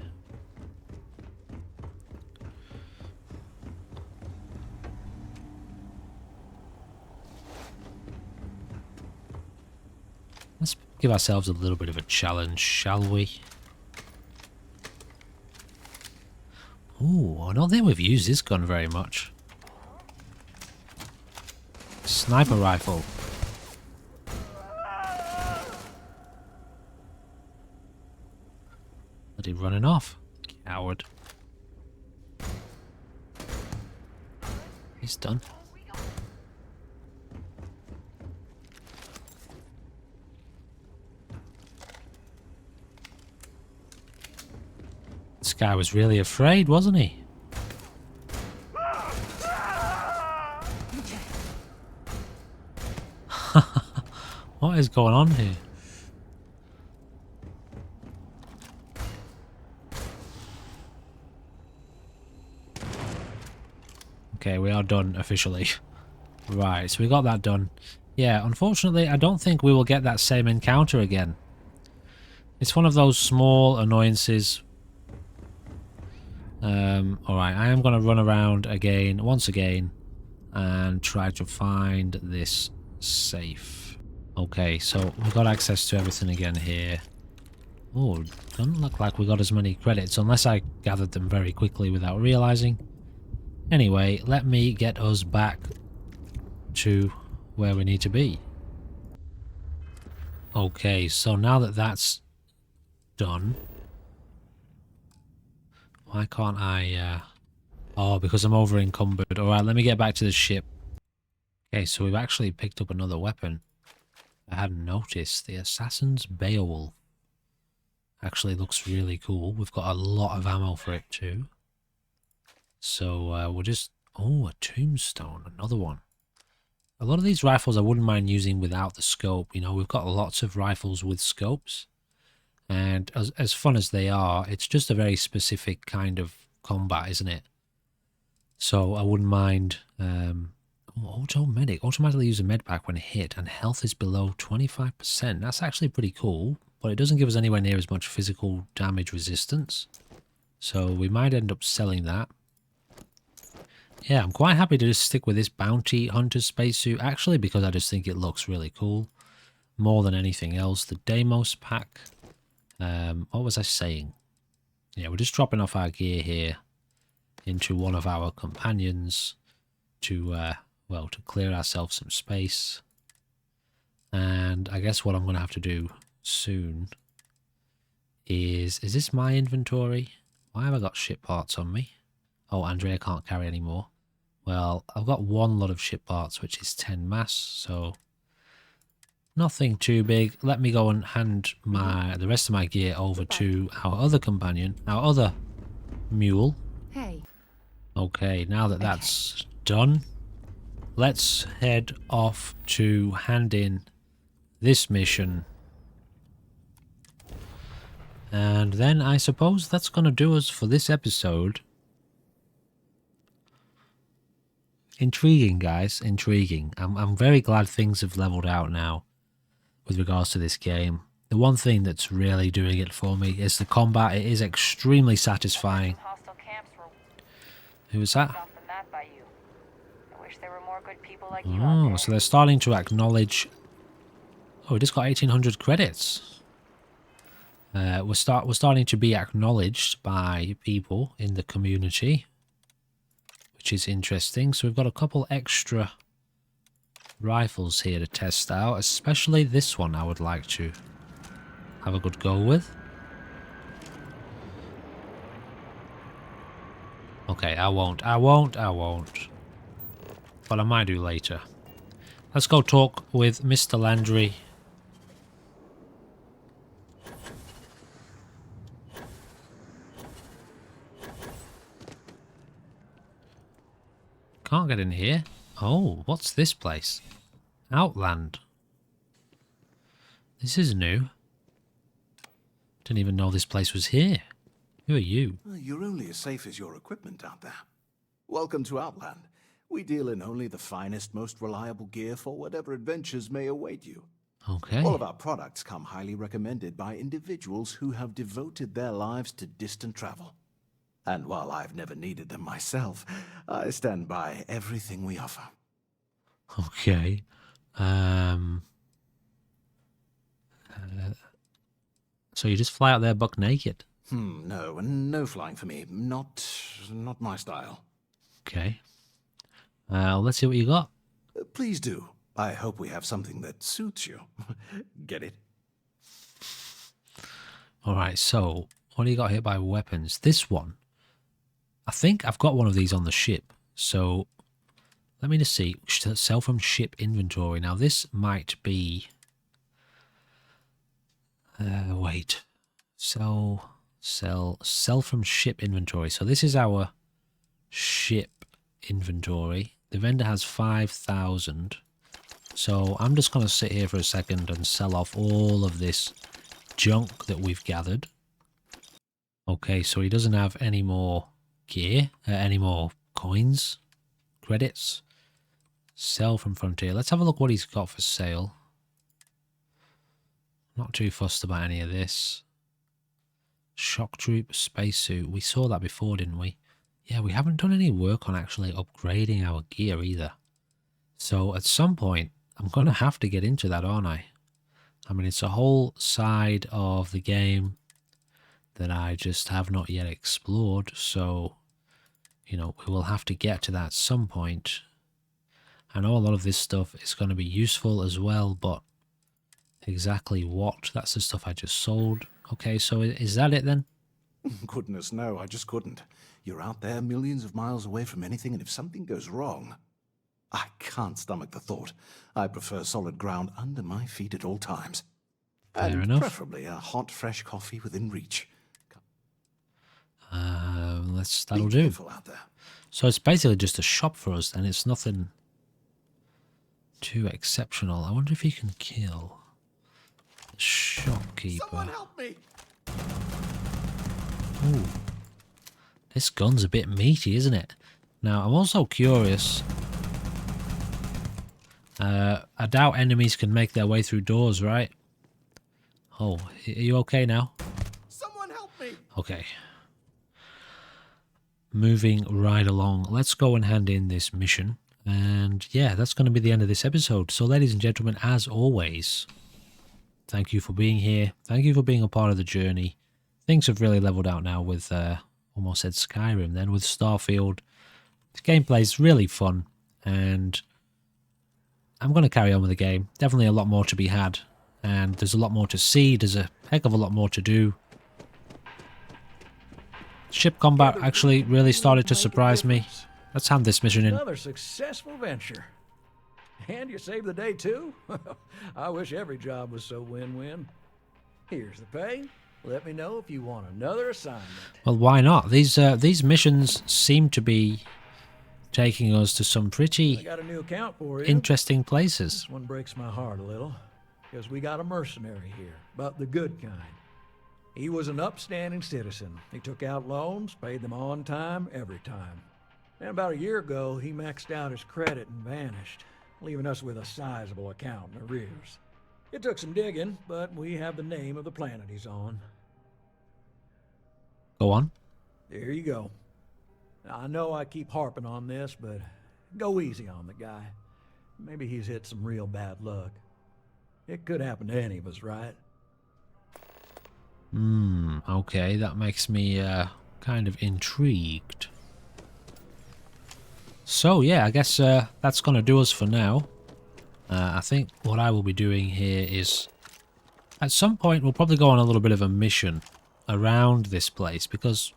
Give ourselves a little bit of a challenge, shall we? Ooh, I don't think we've used this gun very much. Sniper rifle. Bloody running off. Coward. He's done. This guy was really afraid, wasn't he? What is going on here? Okay, we are done officially. Right, so we got that done. Yeah, unfortunately, I don't think we will get that same encounter again. It's one of those small annoyances. Alright, I am going to run around again, once again, and try to find this safe. Okay, so we've got access to everything again here. Oh, doesn't look like we got as many credits, unless I gathered them very quickly without realizing. Anyway, let me get us back to where we need to be. Okay, so now that that's done, why can't I, oh, because I'm over encumbered. Alright, let me get back to the ship. Okay, so we've actually picked up another weapon. I hadn't noticed. The Assassin's Beowulf. Actually looks really cool. We've got a lot of ammo for it too. So we'll just... Oh, a tombstone. Another one. A lot of these rifles I wouldn't mind using without the scope. You know, we've got lots of rifles with scopes. And as fun as they are, it's just a very specific kind of combat, isn't it? So I wouldn't mind... Auto medic. Automatically use a med pack when hit and health is below 25%. That's actually pretty cool, but it doesn't give us anywhere near as much physical damage resistance. So we might end up selling that. Yeah, I'm quite happy to just stick with this bounty hunter spacesuit, actually, because I just think it looks really cool. More than anything else. The Deimos pack. What was I saying? Yeah, we're just dropping off our gear here into one of our companions to, well, to clear ourselves some space. And I guess what I'm going to have to do soon is this my inventory? Why have I got ship parts on me? Oh, Andrea can't carry anymore. Well, I've got one lot of ship parts, which is 10 mass, so nothing too big. Let me go and hand the rest of my gear over to our other companion, our other mule. Hey. Okay, now that that's done, let's head off to hand in this mission. And then I suppose that's going to do us for this episode. Intriguing, guys. Intriguing. I'm very glad things have leveled out now with regards to this game. The one thing that's really doing it for me is the combat. It is extremely satisfying. Who was that? Oh, so they're starting to acknowledge... Oh, we just got 1,800 credits. We're starting to be acknowledged by people in the community, which is interesting. So we've got a couple extra rifles here to test out, especially this one I would like to have a good go with. Okay, I won't. But I might do later. Let's go talk with Mr. Landry. Can't get in here. Oh, what's this place? Outland. This is new. Didn't even know this place was here. Who are you? You're only as safe as your equipment out there. Welcome to Outland. We deal in only the finest, most reliable gear for whatever adventures may await you. Okay. All of our products come highly recommended by individuals who have devoted their lives to distant travel. And while I've never needed them myself, I stand by everything we offer. So you just fly out there buck naked? No flying for me. Not my style. Okay. Let's see what you got. Please do. I hope we have something that suits you. Get it? Alright, so what do you got here by weapons? This one. I think I've got one of these on the ship. So let me just see. Sell from ship inventory. Now this might be... wait. Sell from ship inventory. So this is our ship inventory. The vendor has 5,000. So I'm just going to sit here for a second and sell off all of this junk that we've gathered. Okay, so he doesn't have any more gear, any more coins, credits. Sell from Frontier. Let's have a look what he's got for sale. Not too fussed about any of this. Shock troop, spacesuit. We saw that before, didn't we? Yeah, we haven't done any work on actually upgrading our gear either. So at some point, I'm going to have to get into that, aren't I? I mean, it's a whole side of the game that I just have not yet explored. So, you know, we will have to get to that at some point. I know a lot of this stuff is going to be useful as well, but exactly what? That's the stuff I just sold. Okay, so is that it then? Goodness, no, I just couldn't. You're out there millions of miles away from anything, and if something goes wrong, I can't stomach the thought. I prefer solid ground under my feet at all times. Fair enough. Preferably a hot, fresh coffee within reach. That'll do. Out there. So it's basically just a shop for us, and it's nothing too exceptional. I wonder if you can kill the shopkeeper. Someone help me! Ooh. This gun's a bit meaty, isn't it? Now, I'm also curious. I doubt enemies can make their way through doors, right? Oh, are you okay now? Someone help me! Okay. Moving right along. Let's go and hand in this mission. And yeah, that's going to be the end of this episode. So ladies and gentlemen, as always, thank you for being here. Thank you for being a part of the journey. Things have really leveled out now with, almost said Skyrim then, with Starfield. The gameplay is really fun, and I'm going to carry on with the game. Definitely a lot more to be had, and there's a lot more to see. There's a heck of a lot more to do. Ship combat actually really started to surprise me. Let's hand this mission in. Another successful venture. And you saved the day too? I wish every job was so win-win. Here's the pay. Let me know if you want another assignment. Well, why not? These missions seem to be taking us to some pretty I got a new account for you. interesting places. This one breaks my heart a little, because we got a mercenary here, but the good kind. He was an upstanding citizen. He took out loans, paid them on time, every time. And about a year ago, he maxed out his credit and vanished, leaving us with a sizable account in arrears. It took some digging, but we have the name of the planet he's on. Go on. There you go. Now, I know I keep harping on this, but go easy on the guy. Maybe he's hit some real bad luck. It could happen to any of us, right? Okay, that makes me kind of intrigued. So yeah, I guess that's going to do us for now. I think what I will be doing here is, at some point we'll probably go on a little bit of a mission around this place, because,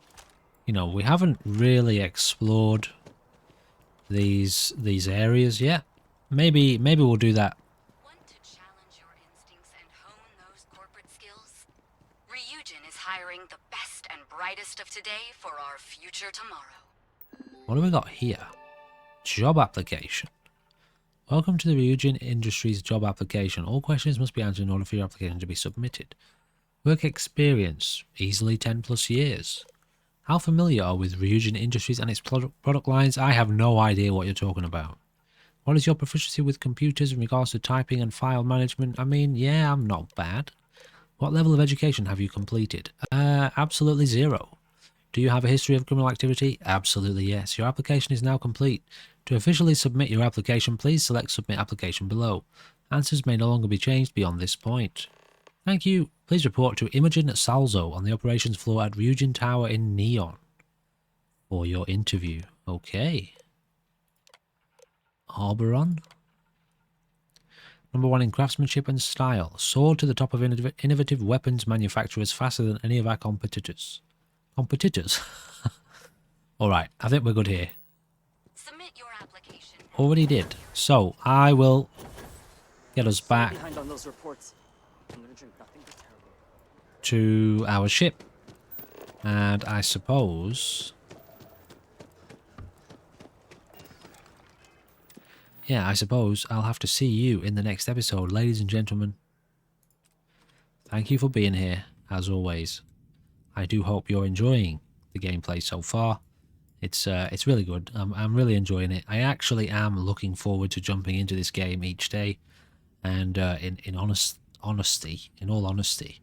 you know, we haven't really explored these areas yet. Maybe we'll do that. Want to challenge your instincts and hone those corporate skills? Ryujin is hiring the best and brightest of today for our future tomorrow. What do we got here? Job application. Welcome to the Ryujin Industries job application. All questions must be answered in order for your application to be submitted. Work experience, easily 10+ years. How familiar are you with Ryujin Industries and its product lines? I have no idea what you're talking about. What is your proficiency with computers in regards to typing and file management? I mean, yeah, I'm not bad. What level of education have you completed? Absolutely 0. Do you have a history of criminal activity? Absolutely yes. Your application is now complete. To officially submit your application, please select Submit Application below. Answers may no longer be changed beyond this point. Thank you. Please report to Imogen Salzo on the operations floor at Ryujin Tower in Neon for your interview. Okay. Arboron. Number 1 in craftsmanship and style. Soared to the top of innovative weapons manufacturers faster than any of our competitors. Competitors? Alright, I think we're good here. Submit your application. Already did. So, I will get us back Behind on those reports. I'm gonna drink nothing but terrible. to our ship. And I suppose... yeah, I suppose I'll have to see you in the next episode, ladies and gentlemen. Thank you for being here, as always. I do hope you're enjoying the gameplay so far. It's really good. I'm really enjoying it. I actually am looking forward to jumping into this game each day. And in all honesty,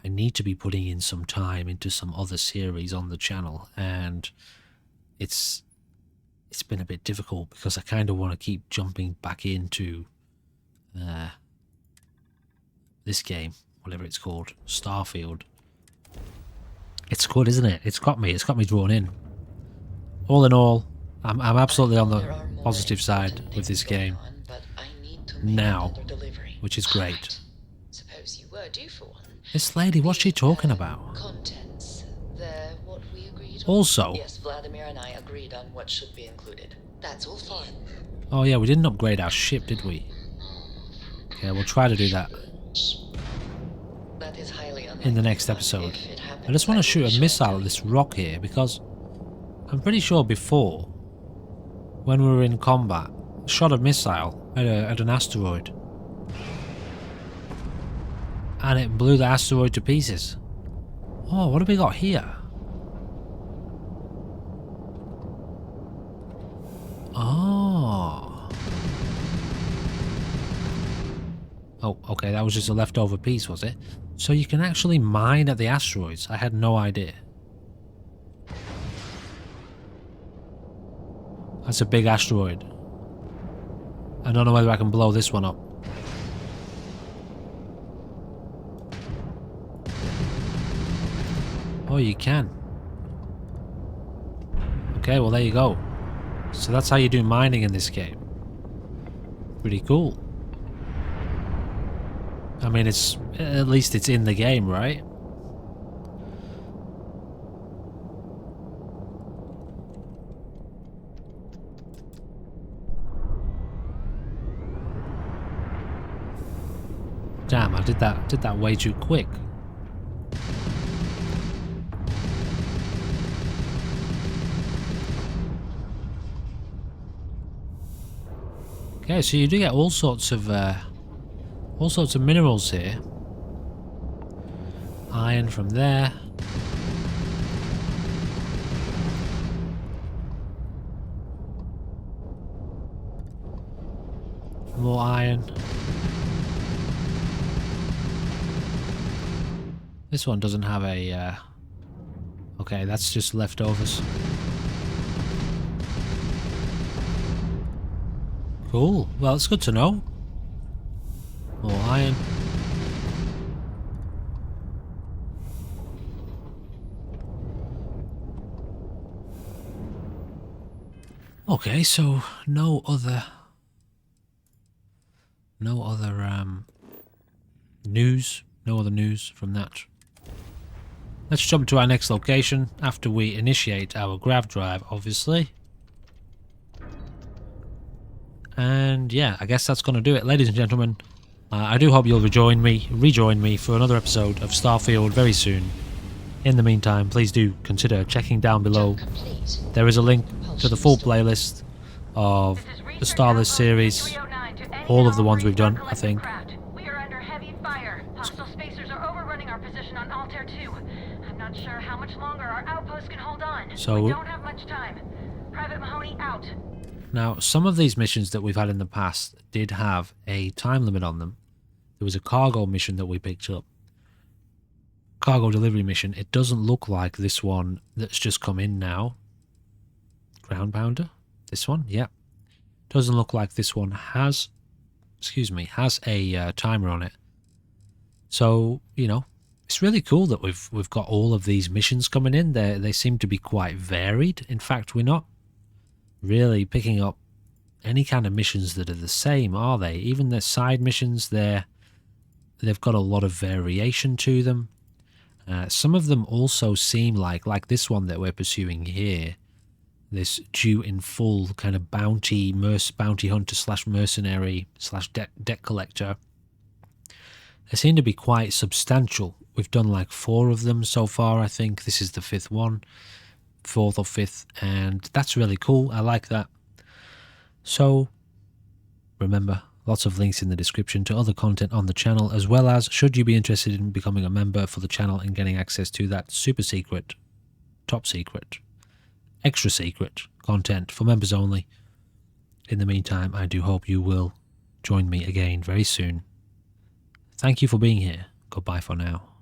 I need to be putting in some time into some other series on the channel, and it's been a bit difficult because I kind of want to keep jumping back into this game, whatever it's called, Starfield. It's good, isn't it? It's got me drawn in. All in all, I'm absolutely on the positive side with this game now, which is great. Suppose you were due for one. This lady, what's she talking about? Contents. They're what we agreed on. Also, Yes, Vladimir and I agreed on what should be included. That's all fine. oh yeah, we didn't upgrade our ship, did we? Okay, we'll try to do that That is highly in the next episode. I just want to shoot a missile at this rock here because I'm pretty sure before, when we were in combat, I shot a missile at an asteroid. And it blew the asteroid to pieces. Oh, what have we got here? Oh. Oh, okay, that was just a leftover piece, was it? So you can actually mine at the asteroids. I had no idea. That's a big asteroid. I don't know whether I can blow this one up. Oh, you can. Okay, well there you go. So that's how you do mining in this game. Pretty cool. I mean, at least it's in the game, right? Damn, I did that way too quick. Okay, so you do get all sorts of minerals here. Iron from there. More iron. This one doesn't have a... okay, that's just leftovers. Cool. Well, it's good to know. More iron. Okay, so no other news. No other news from that. Let's jump to our next location after we initiate our grav drive, obviously. And yeah, I guess that's going to do it, ladies and gentlemen. I do hope you'll rejoin me for another episode of Starfield very soon. In the meantime, please do consider checking down below. There is a link to the full playlist of the Starlist series, all of the ones we've done, I think. We are under heavy fire. Hostile spacers are overrunning our position on Altair 2. I'm not sure how much longer our outpost can hold on. So we don't have much time. Private Mahoney out. Now, some of these missions that we've had in the past did have a time limit on them. There was a cargo mission that we picked up. Cargo delivery mission. It doesn't look like this one that's just come in now. Ground pounder? This one? Yeah. Doesn't look like this one has... excuse me, has a timer on it. So, you know, it's really cool that we've got all of these missions coming in. They seem to be quite varied. In fact, we're not really picking up any kind of missions that are the same, are they? Even the side missions, they've got a lot of variation to them. Some of them also seem like this one that we're pursuing here, this due in full kind of bounty hunter slash mercenary slash debt collector. They seem to be quite substantial. We've done like 4 of them so far, I think. This is the 5th one, 4th or 5th, and that's really cool. I like that. So, remember, lots of links in the description to other content on the channel, as well as, should you be interested in becoming a member for the channel and getting access to that super secret, top secret, extra secret content for members only. In the meantime, I do hope you will join me again very soon. Thank you for being here. Goodbye for now.